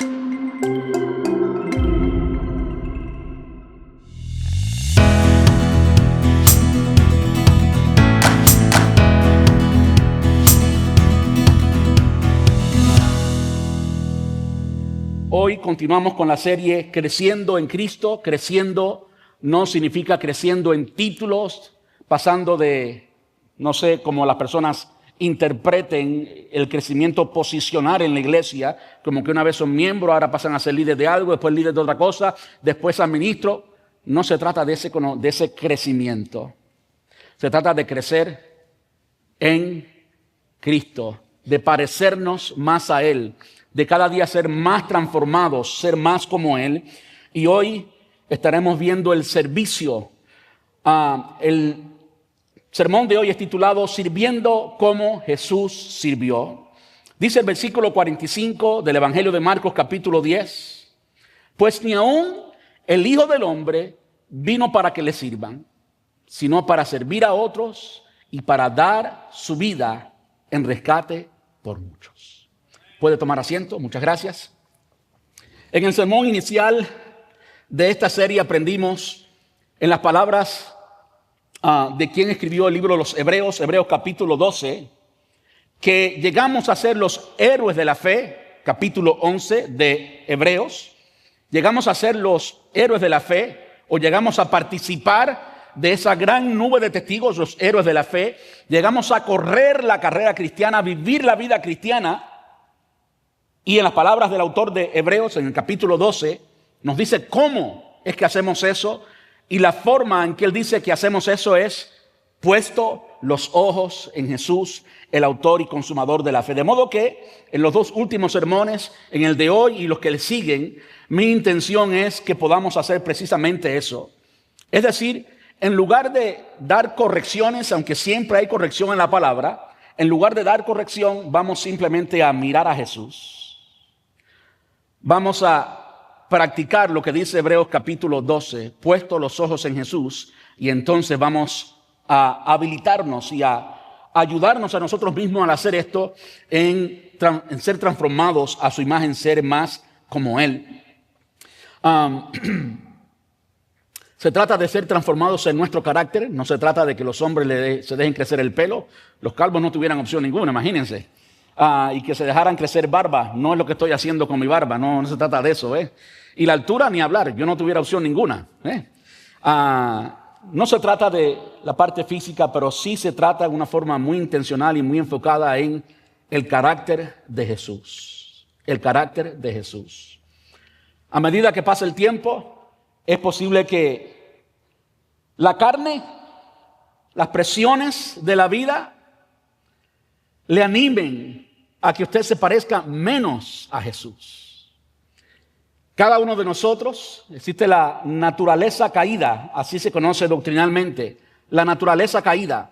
Hoy continuamos con la serie Creciendo en Cristo. Creciendo no significa creciendo en títulos, pasando de, no sé cómo las personas interpreten el crecimiento posicional en la iglesia, como que una vez son miembros, ahora pasan a ser líderes de algo, después líderes de otra cosa, después administro. No se trata de ese crecimiento. Se trata de crecer en Cristo, de parecernos más a Él, de cada día ser más transformados, ser más como Él. Y hoy estaremos viendo el servicio. El sermón de hoy es titulado Sirviendo como Jesús sirvió. Dice el versículo 45 del Evangelio de Marcos capítulo 10. Pues ni aún el Hijo del Hombre vino para que le sirvan, sino para servir a otros y para dar su vida en rescate por muchos. Puede tomar asiento, muchas gracias. En el sermón inicial de esta serie aprendimos en las palabras de quien escribió el libro de los Hebreos, Hebreos capítulo 12, que llegamos a ser los héroes de la fe, capítulo 11 de Hebreos. Llegamos a ser los héroes de la fe o llegamos a participar de esa gran nube de testigos, los héroes de la fe. Llegamos a correr la carrera cristiana, a vivir la vida cristiana. Y en las palabras del autor de Hebreos, en el capítulo 12, nos dice cómo es que hacemos eso. Y la forma en que él dice que hacemos eso es puesto los ojos en Jesús, el autor y consumador de la fe. De modo que en los dos últimos sermones, en el de hoy y los que le siguen, mi intención es que podamos hacer precisamente eso. Es decir, en lugar de dar correcciones, aunque siempre hay corrección en la palabra, en lugar de dar corrección, vamos simplemente a mirar a Jesús. Vamos a practicar lo que dice Hebreos capítulo 12, puesto los ojos en Jesús, y entonces vamos a habilitarnos y a ayudarnos a nosotros mismos al hacer esto, en ser transformados a su imagen, ser más como Él. Se trata de ser transformados en nuestro carácter, no se trata de que los hombres se dejen crecer el pelo, los calvos no tuvieran opción ninguna, imagínense. Y que se dejaran crecer barba, no es lo que estoy haciendo con mi barba, no se trata de eso. Y la altura ni hablar, yo no tuviera opción ninguna. No se trata de la parte física, pero sí se trata de una forma muy intencional y muy enfocada en el carácter de Jesús. El carácter de Jesús. A medida que pasa el tiempo, es posible que la carne, las presiones de la vida, le animen a que usted se parezca menos a Jesús. Cada uno de nosotros, existe la naturaleza caída, así se conoce doctrinalmente, la naturaleza caída,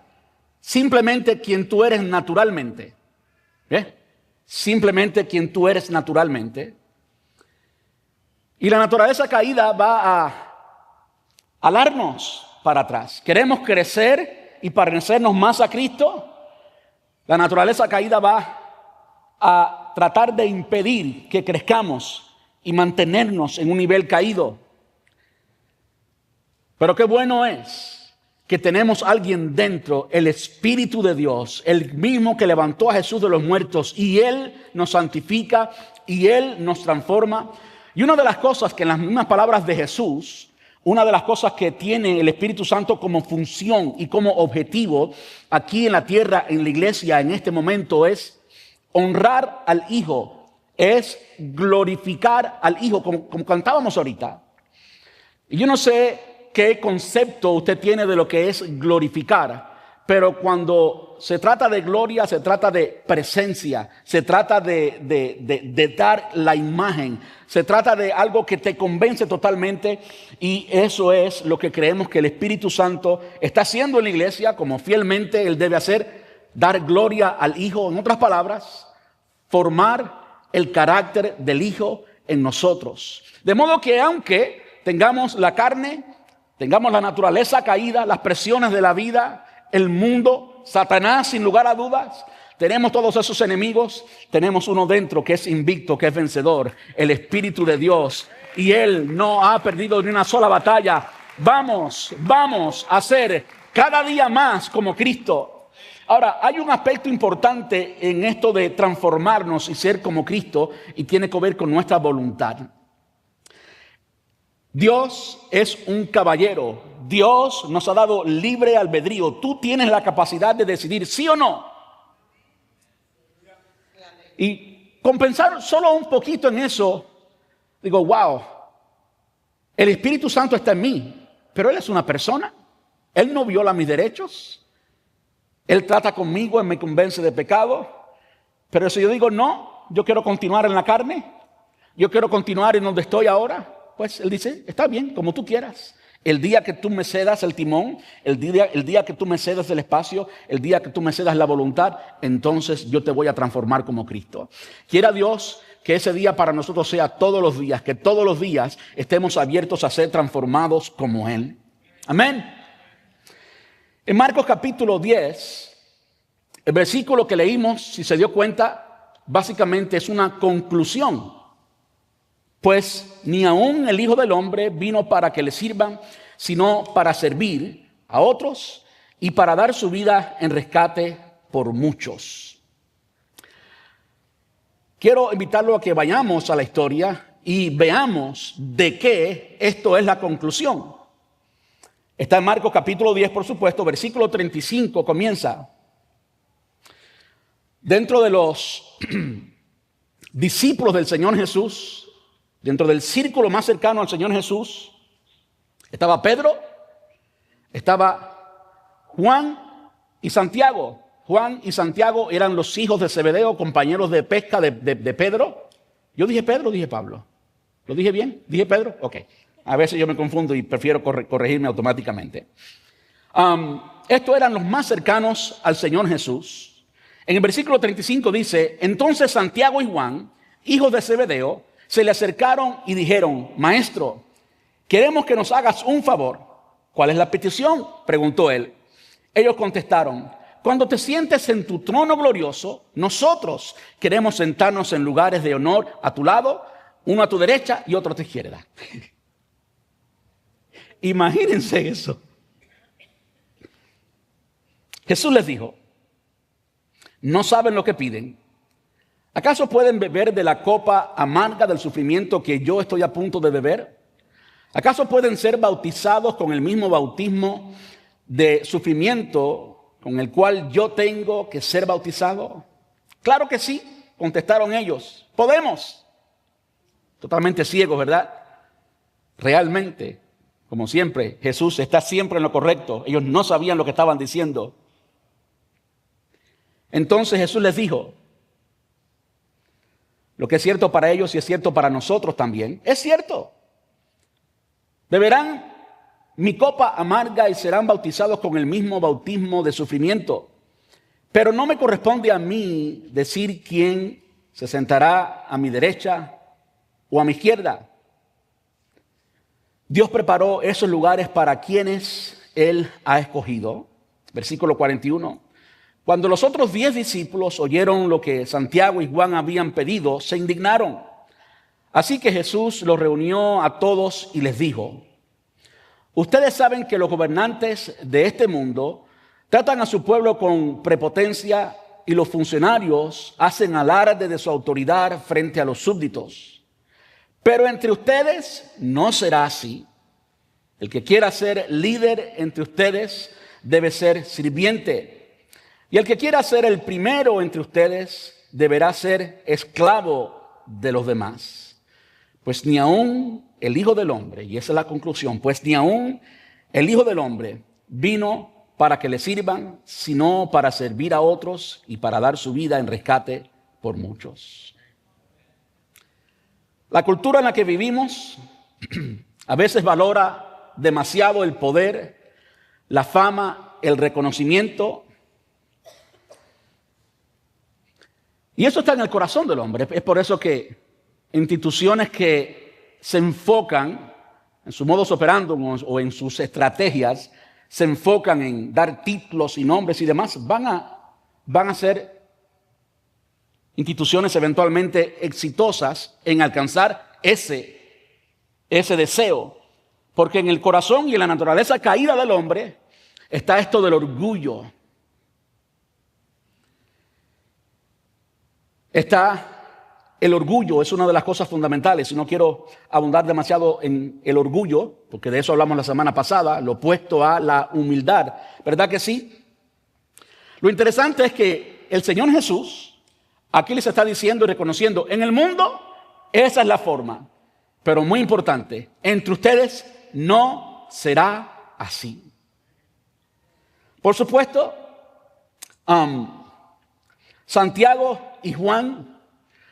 simplemente quien tú eres naturalmente. Simplemente quien tú eres naturalmente. Y la naturaleza caída va a alarnos para atrás. Queremos crecer y parecernos más a Cristo. La naturaleza caída va a tratar de impedir que crezcamos y mantenernos en un nivel caído. Pero qué bueno es que tenemos a alguien dentro, el Espíritu de Dios, el mismo que levantó a Jesús de los muertos, y Él nos santifica y Él nos transforma. Y una de las cosas que en las mismas palabras de Jesús, una de las cosas que tiene el Espíritu Santo como función y como objetivo aquí en la tierra, en la iglesia, en este momento, es honrar al Hijo, es glorificar al Hijo, como cantábamos ahorita. Y yo no sé qué concepto usted tiene de lo que es glorificar, pero cuando se trata de gloria, se trata de presencia, se trata de dar la imagen, se trata de algo que te convence totalmente, y eso es lo que creemos que el Espíritu Santo está haciendo en la iglesia, como fielmente Él debe hacer, dar gloria al Hijo. En otras palabras, formar el carácter del Hijo en nosotros. De modo que aunque tengamos la carne, tengamos la naturaleza caída, las presiones de la vida, el mundo, Satanás sin lugar a dudas, tenemos todos esos enemigos, tenemos uno dentro que es invicto, que es vencedor, el Espíritu de Dios. Y Él no ha perdido ni una sola batalla. Vamos a ser cada día más como Cristo. Ahora, hay un aspecto importante en esto de transformarnos y ser como Cristo, y tiene que ver con nuestra voluntad. Dios es un caballero. Dios nos ha dado libre albedrío. Tú tienes la capacidad de decidir sí o no. Y con pensar solo un poquito en eso, digo, wow, el Espíritu Santo está en mí, pero Él es una persona. Él no viola mis derechos. Él trata conmigo y me convence de pecado. Pero si yo digo, no, yo quiero continuar en la carne, yo quiero continuar en donde estoy ahora, pues Él dice, está bien, como tú quieras. El día que tú me cedas el timón, el día que tú me cedas el espacio, el día que tú me cedas la voluntad, entonces yo te voy a transformar como Cristo. Quiera Dios que ese día para nosotros sea todos los días, que todos los días estemos abiertos a ser transformados como Él. Amén. En Marcos capítulo 10, el versículo que leímos, si se dio cuenta, básicamente es una conclusión. Pues ni aun el Hijo del Hombre vino para que le sirvan, sino para servir a otros y para dar su vida en rescate por muchos. Quiero invitarlo a que vayamos a la historia y veamos de qué esto es la conclusión. Está en Marcos capítulo 10, por supuesto, versículo 35 comienza. Dentro de los discípulos del Señor Jesús, dentro del círculo más cercano al Señor Jesús, estaba Pedro, estaba Juan y Santiago. Juan y Santiago eran los hijos de Zebedeo, compañeros de pesca de Pedro. ¿Yo dije Pedro o dije Pablo? ¿Lo dije bien? ¿Dije Pedro? Ok. A veces yo me confundo y prefiero corregirme automáticamente. Estos eran los más cercanos al Señor Jesús. En el versículo 35 dice, entonces Santiago y Juan, hijos de Zebedeo, se le acercaron y dijeron, Maestro, queremos que nos hagas un favor. ¿Cuál es la petición?, preguntó él. Ellos contestaron, cuando te sientes en tu trono glorioso, nosotros queremos sentarnos en lugares de honor a tu lado, uno a tu derecha y otro a tu izquierda. Imagínense eso. Jesús les dijo, no saben lo que piden. ¿Acaso pueden beber de la copa amarga del sufrimiento que yo estoy a punto de beber? ¿Acaso pueden ser bautizados con el mismo bautismo de sufrimiento con el cual yo tengo que ser bautizado? Claro que sí, contestaron ellos. Podemos. Totalmente ciegos, ¿verdad? Realmente, como siempre, Jesús está siempre en lo correcto. Ellos no sabían lo que estaban diciendo. Entonces Jesús les dijo, lo que es cierto para ellos y es cierto para nosotros también, es cierto. Beberán mi copa amarga y serán bautizados con el mismo bautismo de sufrimiento. Pero no me corresponde a mí decir quién se sentará a mi derecha o a mi izquierda. Dios preparó esos lugares para quienes Él ha escogido. Versículo 41. Cuando los otros 10 discípulos oyeron lo que Santiago y Juan habían pedido, se indignaron. Así que Jesús los reunió a todos y les dijo, ustedes saben que los gobernantes de este mundo tratan a su pueblo con prepotencia y los funcionarios hacen alarde de su autoridad frente a los súbditos. Pero entre ustedes no será así. El que quiera ser líder entre ustedes debe ser sirviente. Y el que quiera ser el primero entre ustedes deberá ser esclavo de los demás. Pues ni aún el Hijo del Hombre, y esa es la conclusión, pues ni aún el Hijo del Hombre vino para que le sirvan, sino para servir a otros y para dar su vida en rescate por muchos. La cultura en la que vivimos a veces valora demasiado el poder, la fama, el reconocimiento. Y eso está en el corazón del hombre. Es por eso que instituciones que se enfocan en su modus operandum o en sus estrategias, se enfocan en dar títulos y nombres y demás, van a ser instituciones eventualmente exitosas en alcanzar ese deseo. Porque en el corazón y en la naturaleza caída del hombre está esto del orgullo. El orgullo es una de las cosas fundamentales, y no quiero abundar demasiado en el orgullo, porque de eso hablamos la semana pasada, lo opuesto a la humildad. ¿Verdad que sí? Lo interesante es que el Señor Jesús aquí les está diciendo y reconociendo, en el mundo esa es la forma, pero muy importante, entre ustedes no será así. Por supuesto, Santiago y Juan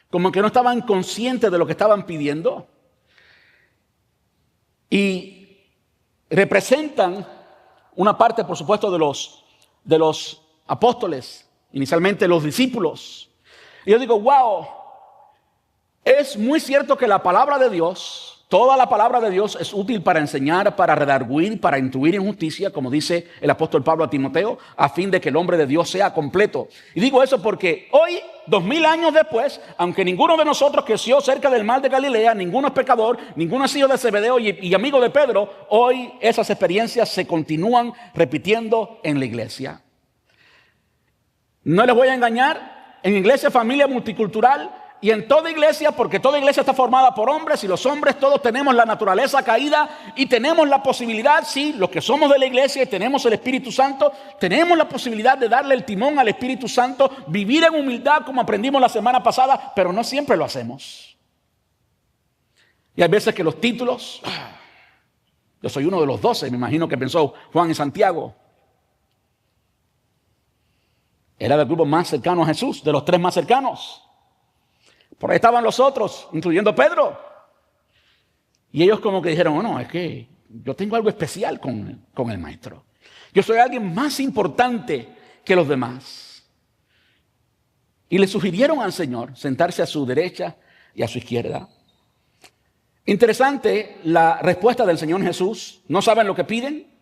como que no estaban conscientes de lo que estaban pidiendo y representan una parte, por supuesto, de los apóstoles, inicialmente los discípulos. Y yo digo, wow, es muy cierto que la palabra de Dios, toda la palabra de Dios es útil para enseñar, para redarguir, para instruir en justicia, como dice el apóstol Pablo a Timoteo, a fin de que el hombre de Dios sea completo. Y digo eso porque hoy, 2000 años después, aunque ninguno de nosotros creció cerca del mar de Galilea, ninguno es pecador, ninguno es hijo de Zebedeo y amigo de Pedro, hoy esas experiencias se continúan repitiendo en la iglesia. No les voy a engañar, en iglesia, familia multicultural, y en toda iglesia, porque toda iglesia está formada por hombres y los hombres todos tenemos la naturaleza caída y tenemos la posibilidad, sí, los que somos de la iglesia y tenemos el Espíritu Santo, tenemos la posibilidad de darle el timón al Espíritu Santo, vivir en humildad como aprendimos la semana pasada, pero no siempre lo hacemos. Y hay veces que los títulos, yo soy uno de los 12, me imagino que pensó Juan y Santiago. Era del grupo más cercano a Jesús, de los 3 más cercanos. Por ahí estaban los otros, incluyendo Pedro. Y ellos como que dijeron, no, es que yo tengo algo especial con el maestro. Yo soy alguien más importante que los demás. Y le sugirieron al Señor sentarse a su derecha y a su izquierda. Interesante la respuesta del Señor Jesús. ¿No saben lo que piden?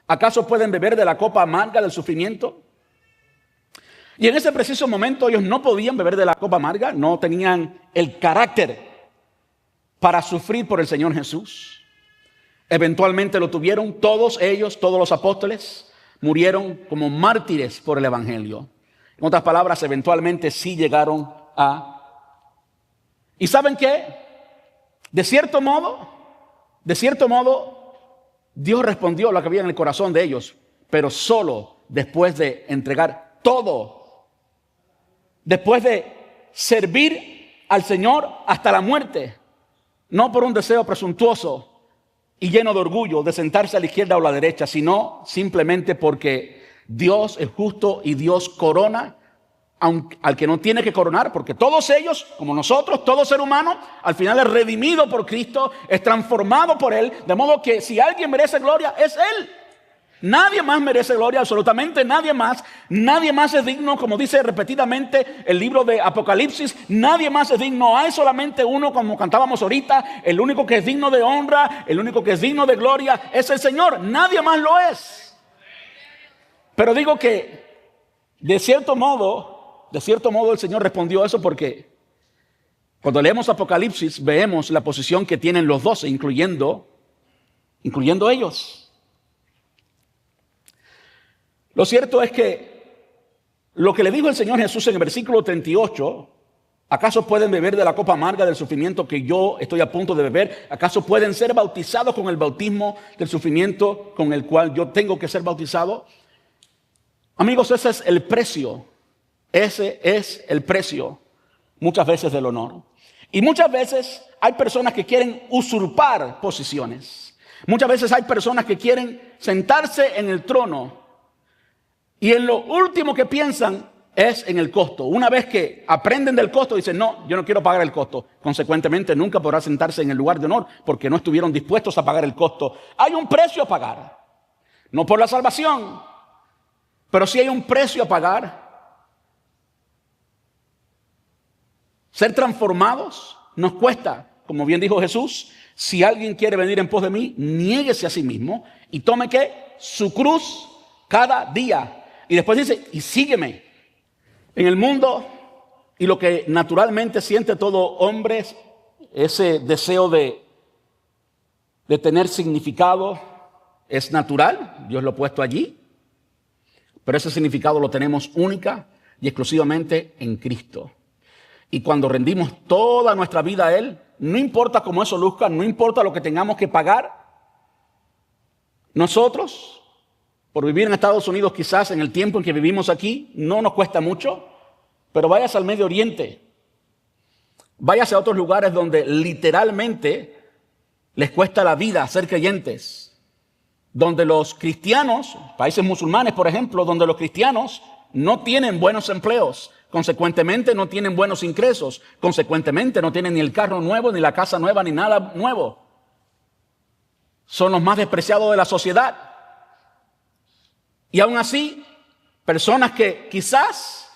¿Acaso pueden beber de la copa amarga del sufrimiento? Y en ese preciso momento ellos no podían beber de la copa amarga, no tenían el carácter para sufrir por el Señor Jesús. Eventualmente lo tuvieron, todos ellos, todos los apóstoles, murieron como mártires por el Evangelio. En otras palabras, eventualmente sí llegaron a... ¿Y saben qué? De cierto modo, Dios respondió a lo que había en el corazón de ellos, pero solo después de entregar todo. Después de servir al Señor hasta la muerte, no por un deseo presuntuoso y lleno de orgullo de sentarse a la izquierda o a la derecha, sino simplemente porque Dios es justo y Dios corona al que no tiene que coronar, porque todos ellos, como nosotros, todo ser humano, al final es redimido por Cristo, es transformado por Él, de modo que si alguien merece gloria, es Él. Nadie más merece gloria, absolutamente nadie más. Nadie más es digno, como dice repetidamente el libro de Apocalipsis. Nadie más es digno. Hay solamente uno, como cantábamos ahorita. El único que es digno de honra, el único que es digno de gloria es el Señor. Nadie más lo es. Pero digo que de cierto modo el Señor respondió eso porque cuando leemos Apocalipsis vemos la posición que tienen los 12, incluyendo ellos. Lo cierto es que lo que le dijo el Señor Jesús en el versículo 38, ¿acaso pueden beber de la copa amarga del sufrimiento que yo estoy a punto de beber? ¿Acaso pueden ser bautizados con el bautismo del sufrimiento con el cual yo tengo que ser bautizado? Amigos, ese es el precio. Ese es el precio muchas veces del honor. Y muchas veces hay personas que quieren usurpar posiciones. Muchas veces hay personas que quieren sentarse en el trono. Y en lo último que piensan es en el costo. Una vez que aprenden del costo, dicen, no, yo no quiero pagar el costo. Consecuentemente, nunca podrá sentarse en el lugar de honor porque no estuvieron dispuestos a pagar el costo. Hay un precio a pagar. No por la salvación, pero sí hay un precio a pagar. Ser transformados nos cuesta. Como bien dijo Jesús, si alguien quiere venir en pos de mí, niéguese a sí mismo y tome ¿qué? Su cruz cada día. Y después dice, y sígueme. En el mundo Y lo que naturalmente siente todo hombre es ese deseo de tener significado. Es natural, Dios lo ha puesto allí. Pero ese significado lo tenemos única y exclusivamente en Cristo. Y cuando rendimos toda nuestra vida a Él, no importa cómo eso luzca, no importa lo que tengamos que pagar, nosotros, por vivir en Estados Unidos quizás en el tiempo en que vivimos aquí, no nos cuesta mucho, pero vayas al Medio Oriente, vayas a otros lugares donde literalmente les cuesta la vida ser creyentes, donde los cristianos, países musulmanes por ejemplo, donde los cristianos no tienen buenos empleos, consecuentemente no tienen buenos ingresos, consecuentemente no tienen ni el carro nuevo, ni la casa nueva, ni nada nuevo. Son los más despreciados de la sociedad. Y aún así, personas que quizás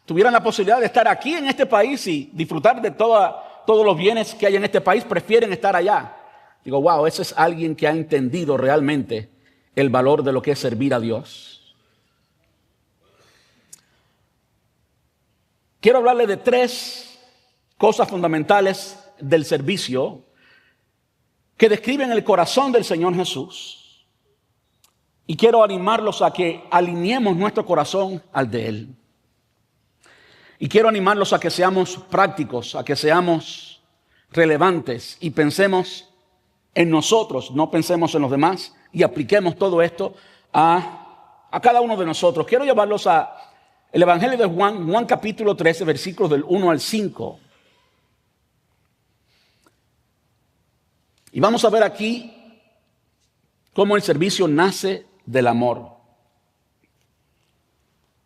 tuvieran la posibilidad de estar aquí en este país y disfrutar de todos los bienes que hay en este país, prefieren estar allá. Digo, wow, ese es alguien que ha entendido realmente el valor de lo que es servir a Dios. Quiero hablarle de 3 cosas fundamentales del servicio que describen el corazón del Señor Jesús. Y quiero animarlos a que alineemos nuestro corazón al de Él. Y quiero animarlos a que seamos prácticos, a que seamos relevantes y pensemos en nosotros, no pensemos en los demás, y apliquemos todo esto a cada uno de nosotros. Quiero llevarlos a el Evangelio de Juan capítulo 13, versículos del 1 al 5. Y vamos a ver aquí cómo el servicio nace del amor.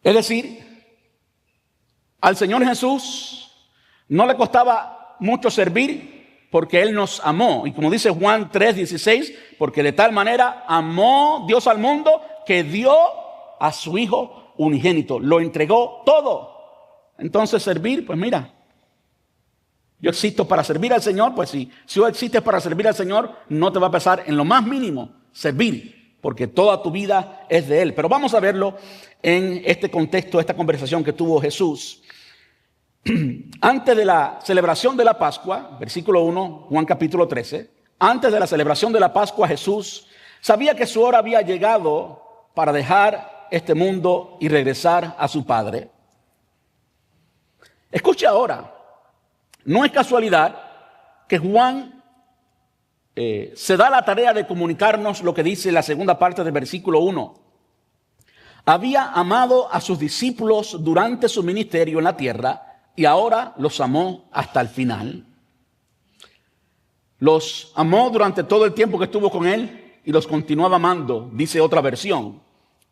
Es decir, al Señor Jesús no le costaba mucho servir porque Él nos amó. Y como dice Juan 3:16, porque de tal manera amó Dios al mundo que dio a su Hijo unigénito, lo entregó todo. Entonces servir, pues mira, yo existo para servir al Señor, pues si tú existes para servir al Señor, no te va a pesar en lo más mínimo servir, porque toda tu vida es de Él. Pero vamos a verlo en este contexto, esta conversación que tuvo Jesús. Antes de la celebración de la Pascua, versículo 1, Juan capítulo 13, antes de la celebración de la Pascua, Jesús sabía que su hora había llegado para dejar este mundo y regresar a su Padre. Escuche ahora, no es casualidad que Juan se da la tarea de comunicarnos lo que dice la segunda parte del versículo 1. Había amado a sus discípulos durante su ministerio en la tierra y ahora los amó hasta el final. Los amó durante todo el tiempo que estuvo con Él y los continuaba amando, dice otra versión.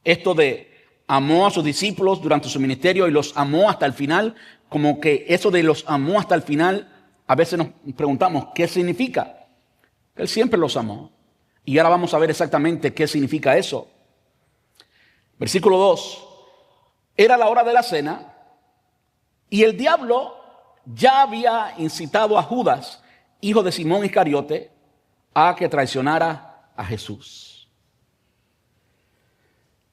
Esto de amó a sus discípulos durante su ministerio y los amó hasta el final, como que eso de los amó hasta el final, a veces nos preguntamos, ¿qué significa? Él siempre los amó. Y ahora vamos a ver exactamente qué significa eso. Versículo 2. Era la hora de la cena y el diablo ya había incitado a Judas, hijo de Simón Iscariote, a que traicionara a Jesús.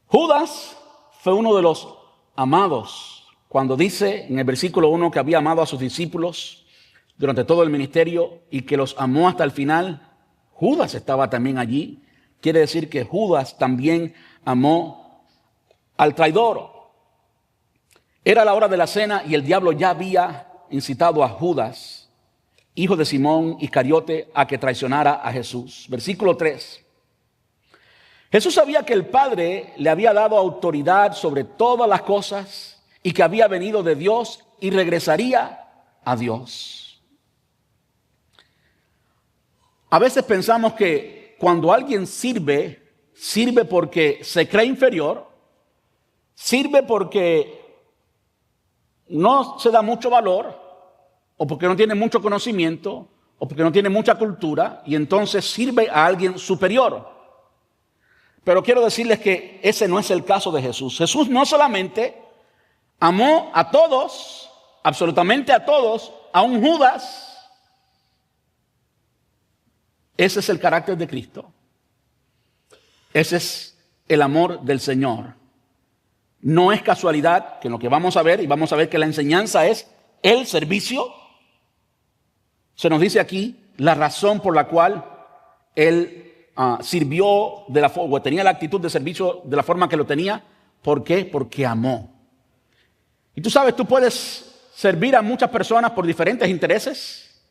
Judas fue uno de los amados. Cuando dice en el versículo 1 que había amado a sus discípulos durante todo el ministerio y que los amó hasta el final, Judas estaba también allí. Quiere decir que Judas también amó al traidor. Era la hora de la cena y el diablo ya había incitado a Judas, hijo de Simón Iscariote, a que traicionara a Jesús. Versículo 3. Jesús sabía que el Padre le había dado autoridad sobre todas las cosas y que había venido de Dios y regresaría a Dios. A veces pensamos que cuando alguien sirve porque se cree inferior, sirve porque no se da mucho valor, o porque no tiene mucho conocimiento, o porque no tiene mucha cultura, y entonces sirve a alguien superior. Pero quiero decirles que ese no es el caso de Jesús. Jesús no solamente amó a todos, absolutamente a todos, a un Judas. Ese es el carácter de Cristo. Ese es el amor del Señor. No es casualidad que lo que vamos a ver, y vamos a ver que la enseñanza es el servicio. Se nos dice aquí la razón por la cual él sirvió o tenía la actitud de servicio de la forma que lo tenía. ¿Por qué? Porque amó. Y tú sabes, tú puedes servir a muchas personas por diferentes intereses,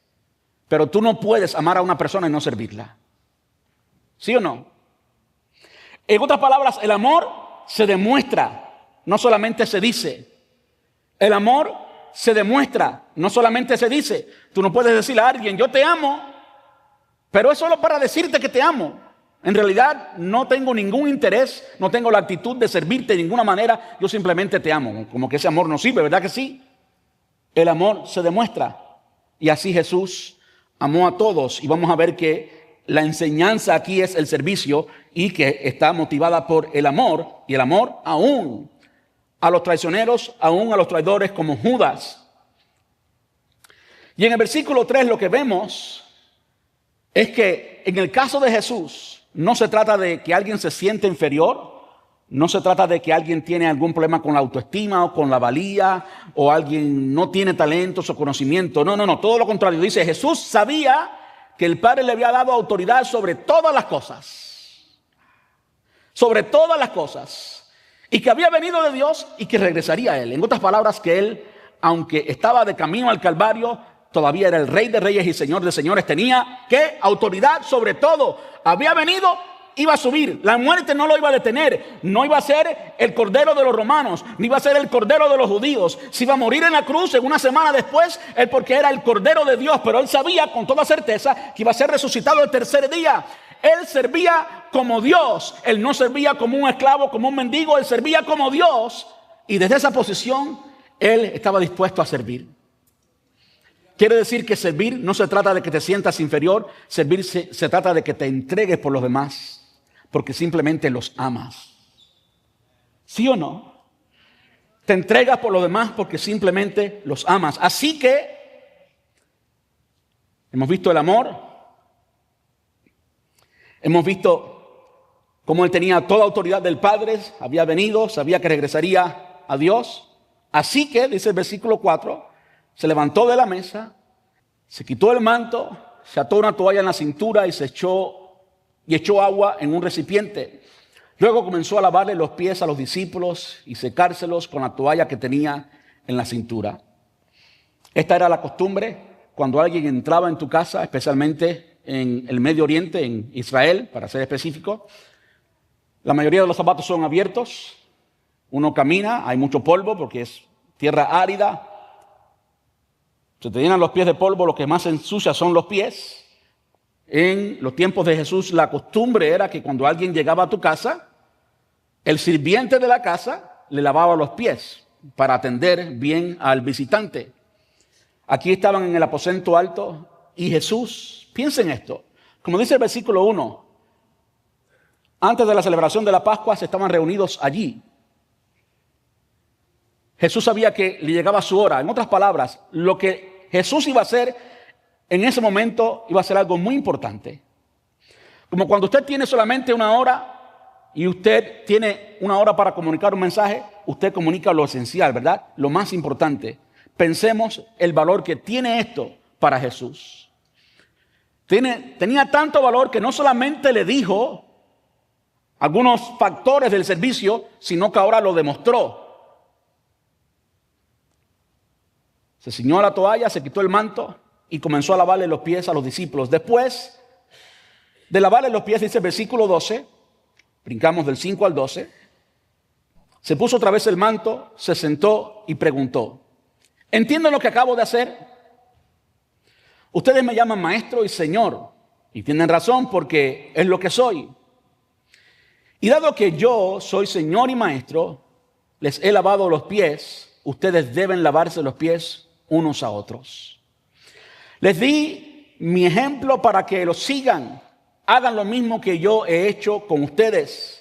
pero tú no puedes amar a una persona y no servirla. ¿Sí o no? En otras palabras, el amor se demuestra, no solamente se dice. El amor se demuestra, no solamente se dice. Tú no puedes decirle a alguien, yo te amo, pero es solo para decirte que te amo. En realidad no tengo ningún interés, no tengo la actitud de servirte de ninguna manera, yo simplemente te amo. Como que ese amor no sirve, ¿verdad que sí? El amor se demuestra. Y así Jesús amó a todos. Y vamos a ver que la enseñanza aquí es el servicio y que está motivada por el amor. Y el amor aún a los traicioneros, aún a los traidores como Judas. Y en el versículo 3 lo que vemos es que en el caso de Jesús no se trata de que alguien se siente inferior, no se trata de que alguien tiene algún problema con la autoestima o con la valía, o alguien no tiene talentos o conocimiento. No, todo lo contrario. Dice, Jesús sabía que el Padre le había dado autoridad sobre todas las cosas. Sobre todas las cosas. Y que había venido de Dios y que regresaría a Él. En otras palabras, que Él, aunque estaba de camino al Calvario, todavía era el Rey de Reyes y Señor de Señores. Tenía, ¿qué? Autoridad sobre todo. Había venido, iba a subir. La muerte no lo iba a detener. No iba a ser el Cordero de los romanos, ni iba a ser el Cordero de los judíos. Se iba a morir en la cruz en una semana después, él porque era el Cordero de Dios. Pero él sabía con toda certeza que iba a ser resucitado el tercer día. Él servía como Dios. Él no servía como un esclavo, como un mendigo. Él servía como Dios. Y desde esa posición, él estaba dispuesto a servir. Quiere decir que servir no se trata de que te sientas inferior. Servir se trata de que te entregues por los demás, porque simplemente los amas. ¿Sí o no? Te entregas por los demás porque simplemente los amas. Así que hemos visto el amor. Hemos visto cómo él tenía toda autoridad del Padre. Había venido, sabía que regresaría a Dios. Así que, dice el versículo 4, se levantó de la mesa, se quitó el manto, se ató una toalla en la cintura y echó agua en un recipiente. Luego comenzó a lavarle los pies a los discípulos y secárselos con la toalla que tenía en la cintura. Esta era la costumbre cuando alguien entraba en tu casa, especialmente en el Medio Oriente, en Israel, para ser específico. La mayoría de los zapatos son abiertos. Uno camina, hay mucho polvo porque es tierra árida. Se te llenan los pies de polvo, lo que más se ensucia son los pies. En los tiempos de Jesús, la costumbre era que cuando alguien llegaba a tu casa, el sirviente de la casa le lavaba los pies para atender bien al visitante. Aquí estaban en el aposento alto y Jesús, piensen esto, como dice el versículo 1, antes de la celebración de la Pascua se estaban reunidos allí. Jesús sabía que le llegaba su hora. En otras palabras, lo que Jesús iba a hacer en ese momento iba a ser algo muy importante. Como cuando usted tiene solamente una hora y usted tiene una hora para comunicar un mensaje, usted comunica lo esencial, ¿verdad? Lo más importante. Pensemos el valor que tiene esto para Jesús. Tenía tanto valor que no solamente le dijo algunos factores del servicio, sino que ahora lo demostró. Se ciñó la toalla, se quitó el manto y comenzó a lavarle los pies a los discípulos. Después de lavarle los pies, dice el versículo 12, brincamos del 5 al 12, se puso otra vez el manto, se sentó y preguntó, ¿entienden lo que acabo de hacer? Ustedes me llaman maestro y señor, y tienen razón porque es lo que soy. Y dado que yo soy señor y maestro, les he lavado los pies, ustedes deben lavarse los pies unos a otros. Les di mi ejemplo para que lo sigan. Hagan lo mismo que yo he hecho con ustedes.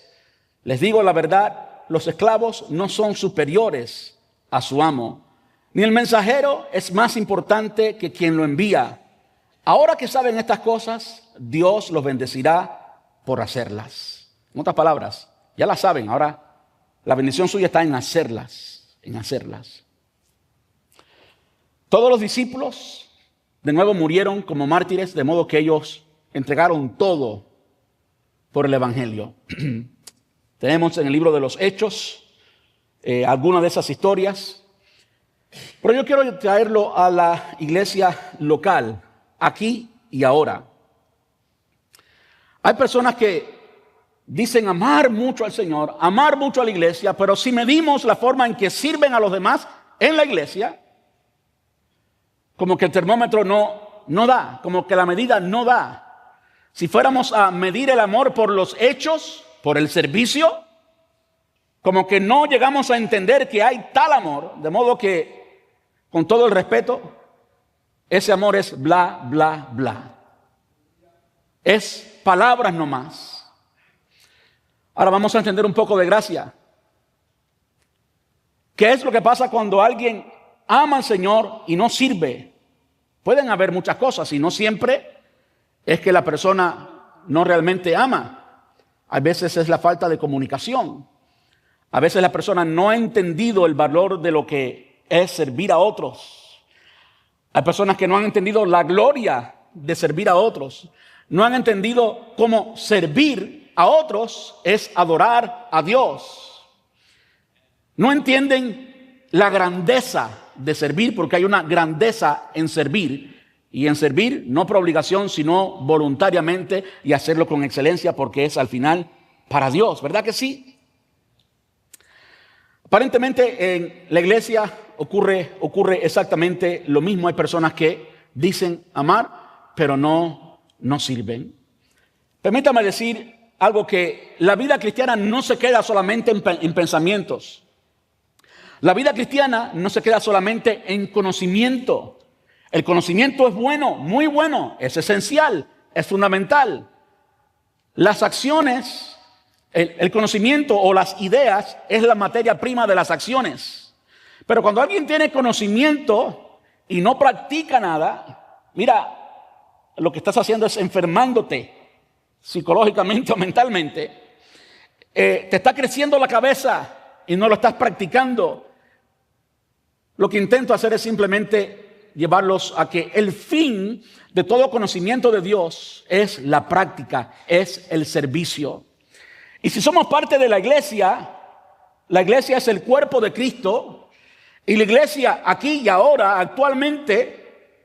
Les digo la verdad, los esclavos no son superiores a su amo, ni el mensajero es más importante que quien lo envía. Ahora que saben estas cosas, Dios los bendecirá por hacerlas. En otras palabras, ya las saben, ahora la bendición suya está en hacerlas, en hacerlas. Todos los discípulos de nuevo murieron como mártires, de modo que ellos entregaron todo por el Evangelio. Tenemos en el libro de los Hechos algunas de esas historias. Pero yo quiero traerlo a la iglesia local, aquí y ahora. Hay personas que dicen amar mucho al Señor, amar mucho a la iglesia, pero si medimos la forma en que sirven a los demás en la iglesia, como que el termómetro no da, como que la medida no da. Si fuéramos a medir el amor por los hechos, por el servicio, como que no llegamos a entender que hay tal amor, de modo que, con todo el respeto, ese amor es bla, bla, bla. Es palabras nomás. Ahora vamos a entender un poco de gracia. ¿Qué es lo que pasa cuando alguien ama al Señor y no sirve? Pueden haber muchas cosas y no siempre es que la persona no realmente ama. A veces es la falta de comunicación. A veces la persona no ha entendido el valor de lo que es servir a otros. Hay personas que no han entendido la gloria de servir a otros. No han entendido cómo servir a otros es adorar a Dios. No entienden la grandeza de servir, porque hay una grandeza en servir. Y en servir no por obligación, sino voluntariamente, y hacerlo con excelencia, porque es al final para Dios. ¿Verdad que sí? Aparentemente en la iglesia ocurre exactamente lo mismo. Hay personas que dicen amar, pero no sirven. Permítame decir algo, que la vida cristiana no se queda solamente en pensamientos. La vida cristiana no se queda solamente en conocimiento. El conocimiento es bueno, muy bueno, es esencial, es fundamental. Las acciones, el conocimiento o las ideas es la materia prima de las acciones. Pero cuando alguien tiene conocimiento y no practica nada, mira, lo que estás haciendo es enfermándote psicológicamente o mentalmente. Te está creciendo la cabeza y no lo estás practicando. Lo que intento hacer es simplemente llevarlos a que el fin de todo conocimiento de Dios es la práctica, es el servicio. Y si somos parte de la iglesia es el cuerpo de Cristo, y la iglesia aquí y ahora, actualmente,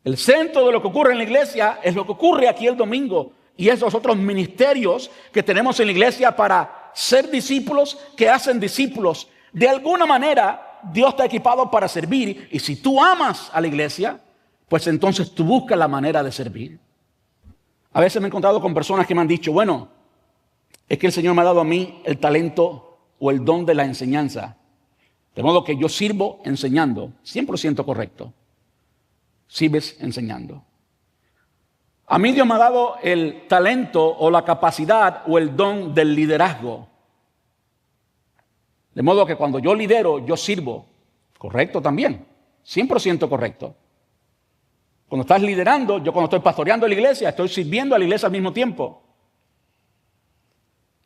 el centro de lo que ocurre en la iglesia es lo que ocurre aquí el domingo, y esos otros ministerios que tenemos en la iglesia para ser discípulos que hacen discípulos. De alguna manera, Dios te ha equipado para servir, y si tú amas a la iglesia, pues entonces tú buscas la manera de servir. A veces me he encontrado con personas que me han dicho, bueno, es que el Señor me ha dado a mí el talento o el don de la enseñanza, de modo que yo sirvo enseñando. 100% correcto. Sirves enseñando. A mí Dios me ha dado el talento o la capacidad o el don del liderazgo. De modo que cuando yo lidero, yo sirvo. Correcto también. 100% correcto. Cuando estás liderando, yo cuando estoy pastoreando la iglesia, estoy sirviendo a la iglesia al mismo tiempo.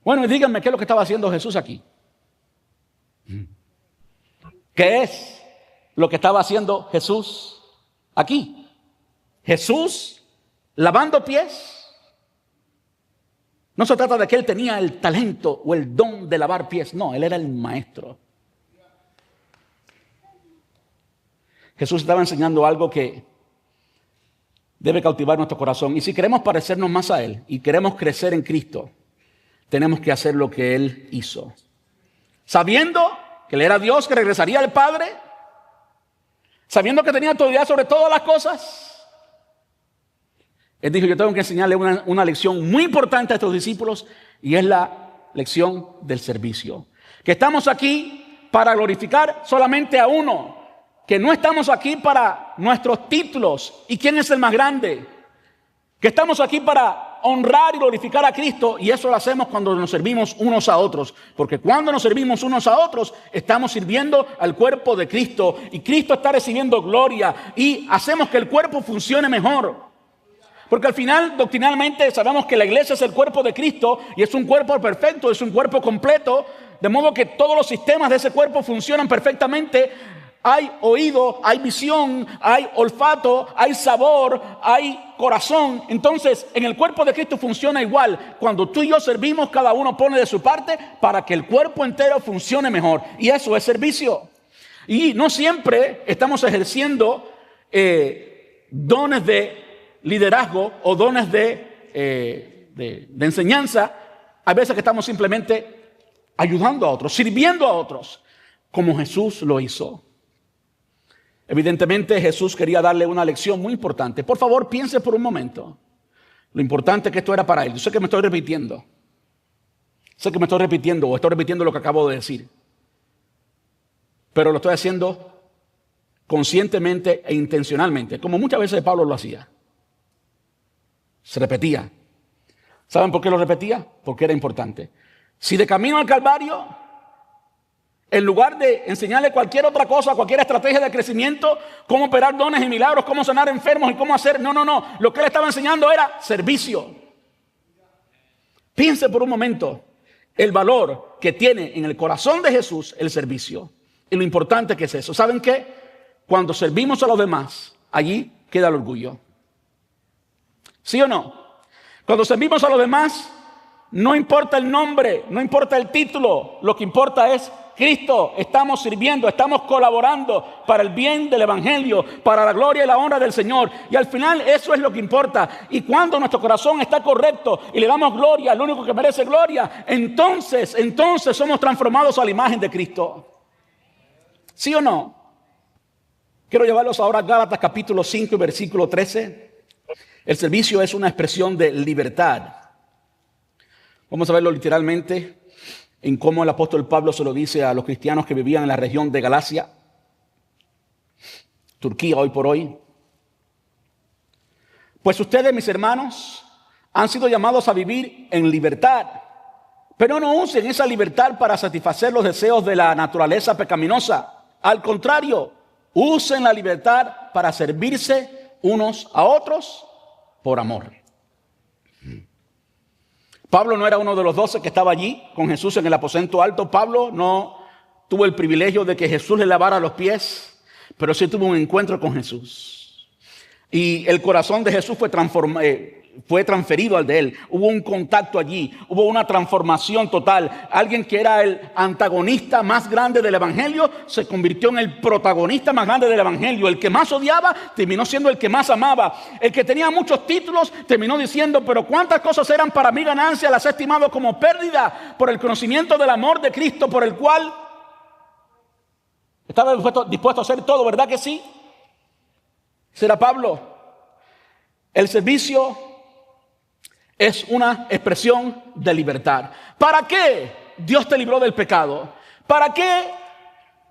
Bueno, y díganme qué es lo que estaba haciendo Jesús aquí. ¿Qué es lo que estaba haciendo Jesús aquí? Jesús lavando pies. No se trata de que él tenía el talento o el don de lavar pies. No, él era el maestro. Jesús estaba enseñando algo que debe cautivar nuestro corazón. Y si queremos parecernos más a él y queremos crecer en Cristo, tenemos que hacer lo que él hizo. Sabiendo que él era Dios, que regresaría al Padre, sabiendo que tenía autoridad sobre todas las cosas, él dijo, yo tengo que enseñarle una lección muy importante a estos discípulos, y es la lección del servicio. Que estamos aquí para glorificar solamente a uno, que no estamos aquí para nuestros títulos y quién es el más grande, que estamos aquí para honrar y glorificar a Cristo, y eso lo hacemos cuando nos servimos unos a otros, porque cuando nos servimos unos a otros estamos sirviendo al cuerpo de Cristo, y Cristo está recibiendo gloria, y hacemos que el cuerpo funcione mejor. Porque al final, doctrinalmente, sabemos que la iglesia es el cuerpo de Cristo, y es un cuerpo perfecto, es un cuerpo completo, de modo que todos los sistemas de ese cuerpo funcionan perfectamente hay oído, hay visión, hay olfato, hay sabor, hay corazón. Entonces, en el cuerpo de Cristo funciona igual. Cuando tú y yo servimos, cada uno pone de su parte para que el cuerpo entero funcione mejor. Y eso es servicio. Y no siempre estamos ejerciendo dones de liderazgo o dones de enseñanza. Hay veces que estamos simplemente ayudando a otros, sirviendo a otros, como Jesús lo hizo. Evidentemente Jesús quería darle una lección muy importante. Por favor, piense por un momento lo importante que esto era para él. Yo sé que me estoy repitiendo. Sé que me estoy repitiendo o estoy repitiendo lo que acabo de decir. Pero lo estoy haciendo conscientemente e intencionalmente, como muchas veces Pablo lo hacía. Se repetía. ¿Saben por qué lo repetía? Porque era importante. Si de camino al Calvario, en lugar de enseñarle cualquier otra cosa, cualquier estrategia de crecimiento, cómo operar dones y milagros, cómo sanar enfermos y cómo hacer, no. Lo que él estaba enseñando era servicio. Piense por un momento el valor que tiene en el corazón de Jesús el servicio y lo importante que es eso. ¿Saben qué? Cuando servimos a los demás, allí queda el orgullo. ¿Sí o no? Cuando servimos a los demás, no importa el nombre, no importa el título, lo que importa es Cristo. Estamos sirviendo, estamos colaborando para el bien del evangelio, para la gloria y la honra del Señor. Y al final eso es lo que importa. Y cuando nuestro corazón está correcto y le damos gloria al único que merece gloria, entonces somos transformados a la imagen de Cristo. ¿Sí o no? Quiero llevarlos ahora a Gálatas capítulo 5 y versículo 13. El servicio es una expresión de libertad. Vamos a verlo literalmente en cómo el apóstol Pablo se lo dice a los cristianos que vivían en la región de Galacia, Turquía hoy por hoy. Pues ustedes, mis hermanos, han sido llamados a vivir en libertad, pero no usen esa libertad para satisfacer los deseos de la naturaleza pecaminosa. Al contrario, usen la libertad para servirse unos a otros por amor. Pablo no era uno de los 12 que estaba allí con Jesús en el aposento alto. Pablo no tuvo el privilegio de que Jesús le lavara los pies, pero sí tuvo un encuentro con Jesús. Y el corazón de Jesús fue transferido al de él. Hubo un contacto allí, hubo una transformación total. Alguien que era el antagonista más grande del evangelio se convirtió en el protagonista más grande del evangelio. El que más odiaba terminó siendo el que más amaba. El que tenía muchos títulos terminó diciendo: pero cuántas cosas eran para mi ganancia, las he estimado como pérdida por el conocimiento del amor de Cristo, por el cual estaba dispuesto a hacer todo. ¿Verdad que sí? Será Pablo. El servicio es una expresión de libertad. ¿Para qué Dios te libró del pecado? ¿Para qué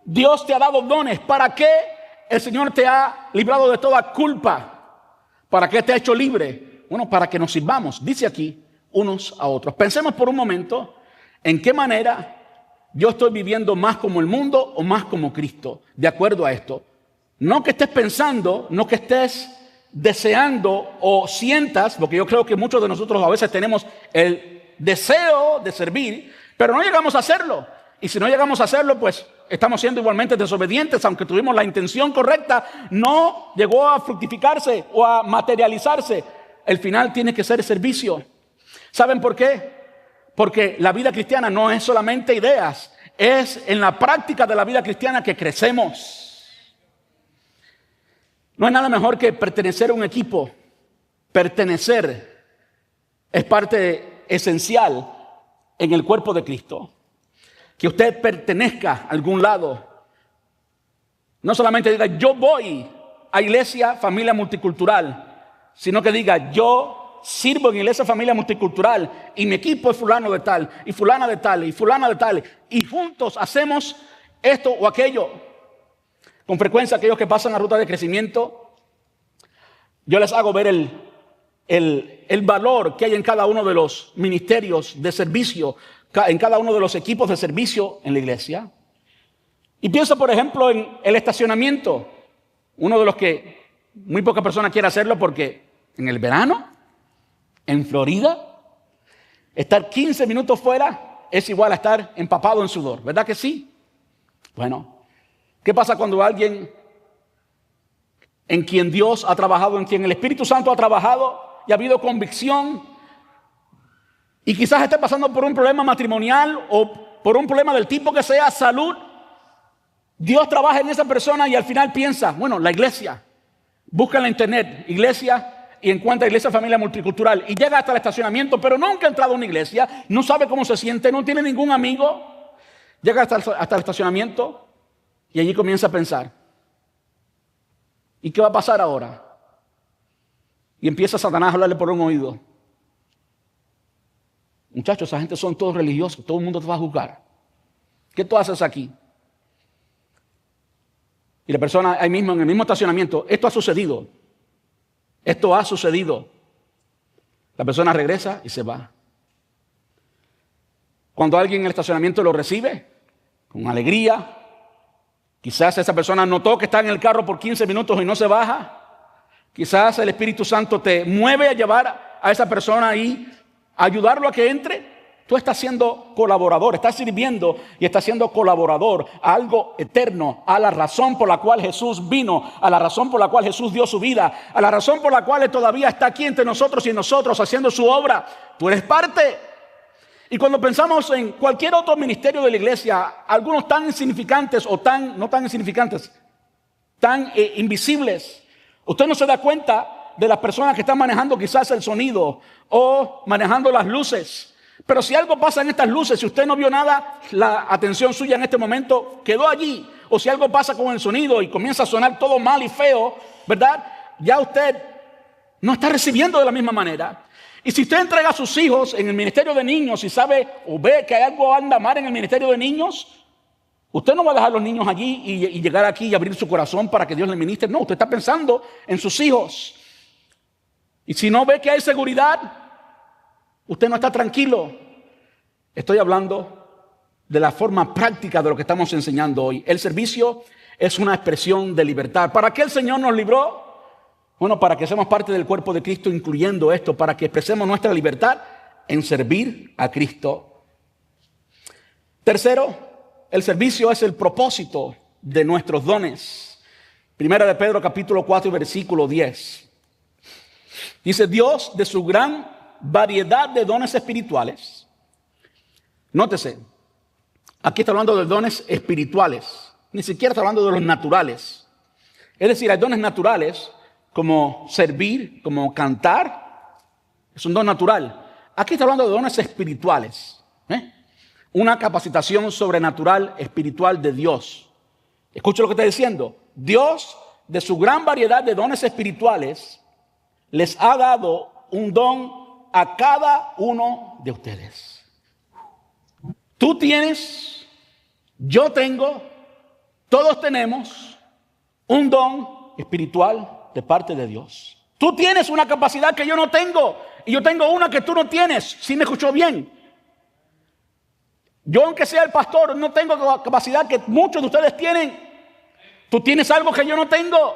Dios te ha dado dones? ¿Para qué el Señor te ha librado de toda culpa? ¿Para qué te ha hecho libre? Bueno, para que nos sirvamos, dice aquí, unos a otros. Pensemos por un momento en qué manera yo estoy viviendo más como el mundo o más como Cristo, de acuerdo a esto. No que estés pensando, no que estés deseando o sientas, porque yo creo que muchos de nosotros a veces tenemos el deseo de servir, pero no llegamos a hacerlo. Y si no llegamos a hacerlo, pues estamos siendo igualmente desobedientes, aunque tuvimos la intención correcta, no llegó a fructificarse o a materializarse. El final tiene que ser servicio. ¿Saben por qué? Porque la vida cristiana no es solamente ideas, es en la práctica de la vida cristiana que crecemos. No hay nada mejor que pertenecer a un equipo. Pertenecer es parte esencial en el cuerpo de Cristo. Que usted pertenezca a algún lado. No solamente diga yo voy a iglesia, familia multicultural, sino que diga yo sirvo en iglesia, familia multicultural y mi equipo es fulano de tal y fulana de tal y fulana de tal y juntos hacemos esto o aquello. Con frecuencia aquellos que pasan la ruta de crecimiento, yo les hago ver el valor que hay en cada uno de los ministerios de servicio, en cada uno de los equipos de servicio en la iglesia. Y pienso, por ejemplo, en el estacionamiento, uno de los que muy pocas personas quieren hacerlo porque en el verano, en Florida, estar 15 minutos fuera es igual a estar empapado en sudor, ¿verdad que sí? Bueno, ¿Qué pasa cuando alguien en quien Dios ha trabajado, en quien el Espíritu Santo ha trabajado y ha habido convicción y quizás esté pasando por un problema matrimonial o por un problema del tipo que sea, salud? Dios trabaja en esa persona y al final piensa, bueno, la iglesia, busca en la internet, iglesia, y encuentra iglesia familia multicultural y llega hasta el estacionamiento, pero nunca ha entrado a una iglesia, no sabe cómo se siente, no tiene ningún amigo, llega hasta el estacionamiento y allí comienza a pensar, ¿y qué va a pasar ahora? Y empieza Satanás a hablarle por un oído. Muchachos, esa gente son todos religiosos, todo el mundo te va a juzgar. ¿Qué tú haces aquí? Y la persona ahí mismo, en el mismo estacionamiento, esto ha sucedido. Esto ha sucedido. La persona regresa y se va. Cuando alguien en el estacionamiento lo recibe, con alegría, quizás esa persona notó que está en el carro por 15 minutos y no se baja. Quizás el Espíritu Santo te mueve a llevar a esa persona ahí, a ayudarlo a que entre. Tú estás siendo colaborador, estás sirviendo y estás siendo colaborador a algo eterno, a la razón por la cual Jesús vino, a la razón por la cual Jesús dio su vida, a la razón por la cual Él todavía está aquí entre nosotros y en nosotros haciendo su obra. Tú eres parte. Y cuando pensamos en cualquier otro ministerio de la iglesia, algunos tan insignificantes o no tan insignificantes, tan invisibles, usted no se da cuenta de las personas que están manejando quizás el sonido o manejando las luces. Pero si algo pasa en estas luces, si usted no vio nada, la atención suya en este momento quedó allí. O si algo pasa con el sonido y comienza a sonar todo mal y feo, ¿verdad? Ya usted no está recibiendo de la misma manera. Y si usted entrega a sus hijos en el ministerio de niños y sabe o ve que algo anda mal en el ministerio de niños, usted no va a dejar a los niños allí y llegar aquí y abrir su corazón para que Dios le ministre. No, usted está pensando en sus hijos. Y si no ve que hay seguridad, usted no está tranquilo. Estoy hablando de la forma práctica de lo que estamos enseñando hoy. El servicio es una expresión de libertad. ¿Para qué el Señor nos libró? Bueno, para que seamos parte del cuerpo de Cristo, incluyendo esto, para que expresemos nuestra libertad en servir a Cristo. Tercero, el servicio es el propósito de nuestros dones. Primera de Pedro, capítulo 4, versículo 10. Dice, Dios de su gran variedad de dones espirituales. Nótese, aquí está hablando de dones espirituales, ni siquiera está hablando de los naturales. Es decir, hay dones naturales como servir, como cantar, es un don natural. Aquí está hablando de dones espirituales, una capacitación sobrenatural espiritual de Dios. Escucha lo que está diciendo. Dios, de su gran variedad de dones espirituales, les ha dado un don a cada uno de ustedes. Tú tienes, yo tengo, todos tenemos un don espiritual de parte de Dios. Tú tienes una capacidad que yo no tengo y yo tengo una que tú no tienes. ¿Sí me escuchó bien? Yo, aunque sea el pastor, no tengo la capacidad que muchos de ustedes tienen. Tú tienes algo que yo no tengo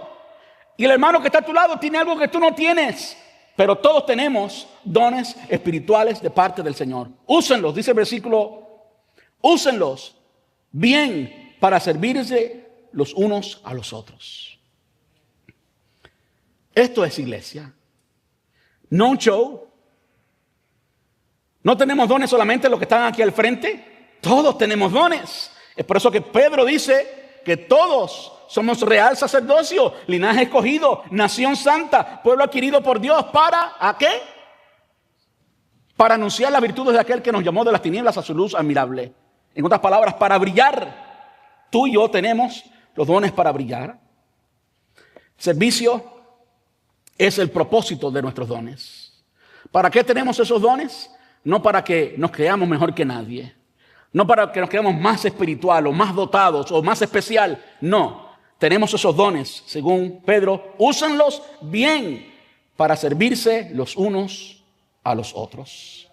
y el hermano que está a tu lado tiene algo que tú no tienes. Pero todos tenemos dones espirituales de parte del Señor. Úsenlos, dice el versículo, úsenlos bien para servirse los unos a los otros. Esto es iglesia. No un show. No tenemos dones solamente los que están aquí al frente. Todos tenemos dones. Es por eso que Pedro dice que todos somos real sacerdocio, linaje escogido, nación santa, pueblo adquirido por Dios. ¿Para a qué? Para anunciar las virtudes de aquel que nos llamó de las tinieblas a su luz admirable. En otras palabras, para brillar. Tú y yo tenemos los dones para brillar. Servicio es el propósito de nuestros dones. ¿Para qué tenemos esos dones? No para que nos creamos mejor que nadie. No para que nos creamos más espiritual o más dotados o más especial. No. Tenemos esos dones, según Pedro, úsenlos bien para servirse los unos a los otros.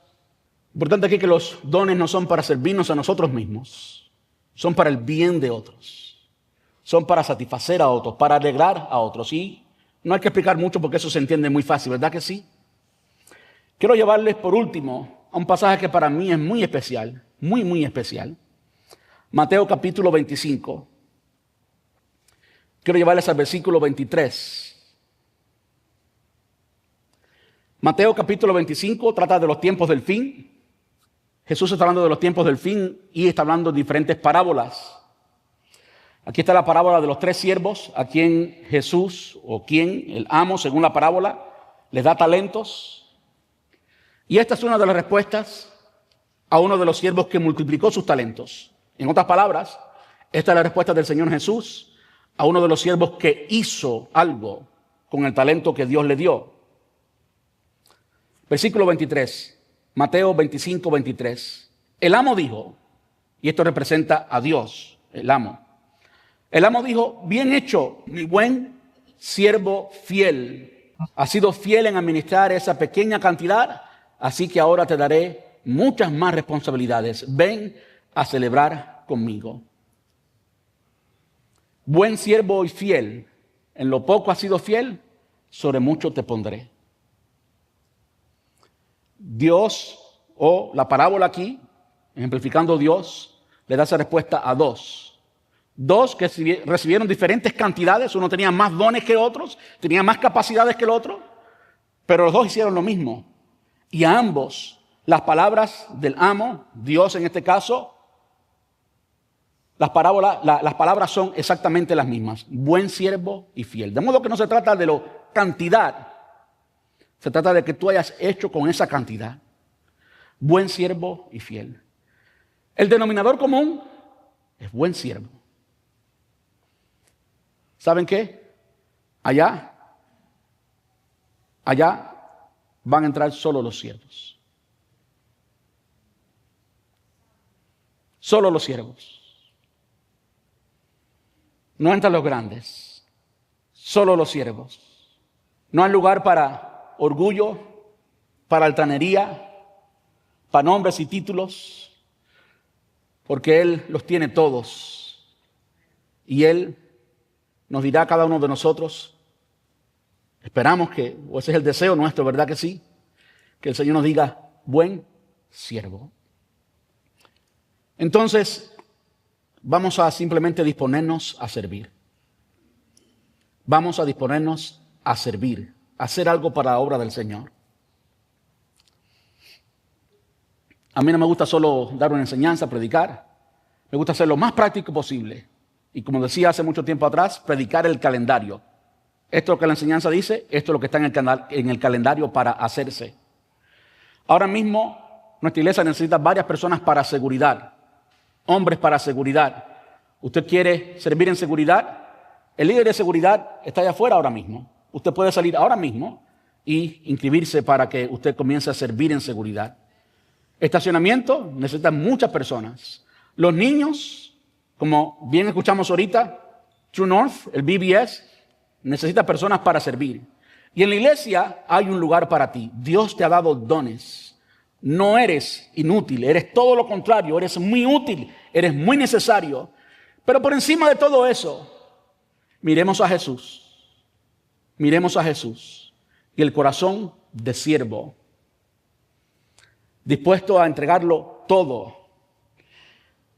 Importante aquí que los dones no son para servirnos a nosotros mismos, son para el bien de otros, son para satisfacer a otros, para alegrar a otros. Y no hay que explicar mucho porque eso se entiende muy fácil, ¿verdad que sí? Quiero llevarles por último a un pasaje que para mí es muy especial, muy especial. Mateo capítulo 25. quiero llevarles al versículo 23. Mateo capítulo 25 trata de los tiempos del fin. Jesús está hablando de los tiempos del fin y está hablando de diferentes parábolas. Aquí está la parábola de los 3 siervos, a quien Jesús, o quien el amo, según la parábola, les da talentos. Y esta es una de las respuestas a uno de los siervos que multiplicó sus talentos. En otras palabras, esta es la respuesta del Señor Jesús a uno de los siervos que hizo algo con el talento que Dios le dio. Versículo 23, Mateo 25, 23. El amo dijo, y esto representa a Dios, el amo. El amo dijo, bien hecho, mi buen siervo fiel. Has sido fiel en administrar esa pequeña cantidad, así que ahora te daré muchas más responsabilidades. Ven a celebrar conmigo. Buen siervo y fiel, en lo poco has sido fiel, sobre mucho te pondré. Dios, o la parábola aquí, ejemplificando Dios, le da esa respuesta a dos que recibieron diferentes cantidades. Uno tenía más dones que otros, tenía más capacidades que el otro, pero los dos hicieron lo mismo. Y a ambos, las palabras del amo, Dios en este caso, las palabras son exactamente las mismas. Buen siervo y fiel. De modo que no se trata de la cantidad, se trata de que tú hayas hecho con esa cantidad. Buen siervo y fiel. El denominador común es buen siervo. ¿Saben qué? Allá van a entrar solo los siervos. Solo los siervos. No entran los grandes, solo los siervos. No hay lugar para orgullo, para altanería, para nombres y títulos, porque Él los tiene todos. Y Él nos dirá a cada uno de nosotros, esperamos que, o ese es el deseo nuestro, ¿verdad que sí? Que el Señor nos diga, buen siervo. Entonces, vamos a simplemente disponernos a servir. Vamos a disponernos a servir, a hacer algo para la obra del Señor. A mí no me gusta solo dar una enseñanza, predicar. Me gusta hacer lo más práctico posible. Y como decía hace mucho tiempo atrás, predicar el calendario. Esto es lo que la enseñanza dice, esto es lo que está en el calendario para hacerse. Ahora mismo, nuestra iglesia necesita varias personas para seguridad. Hombres para seguridad. ¿Usted quiere servir en seguridad? El líder de seguridad está allá afuera ahora mismo. Usted puede salir ahora mismo y inscribirse para que usted comience a servir en seguridad. Estacionamiento, necesitan muchas personas. Los niños, como bien escuchamos ahorita, True North, el VBS, necesita personas para servir. Y en la iglesia hay un lugar para ti. Dios te ha dado dones. No eres inútil, eres todo lo contrario, eres muy útil, eres muy necesario. Pero por encima de todo eso, miremos a Jesús. Miremos a Jesús y el corazón de siervo, dispuesto a entregarlo todo.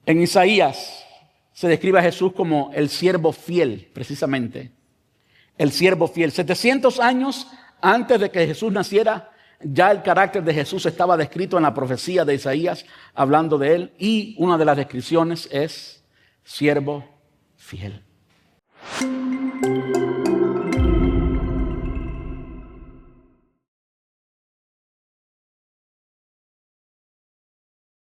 En Isaías se describe a Jesús como el siervo fiel, precisamente. El siervo fiel. 700 años antes de que Jesús naciera, ya el carácter de Jesús estaba descrito en la profecía de Isaías, hablando de él. Y una de las descripciones es siervo fiel.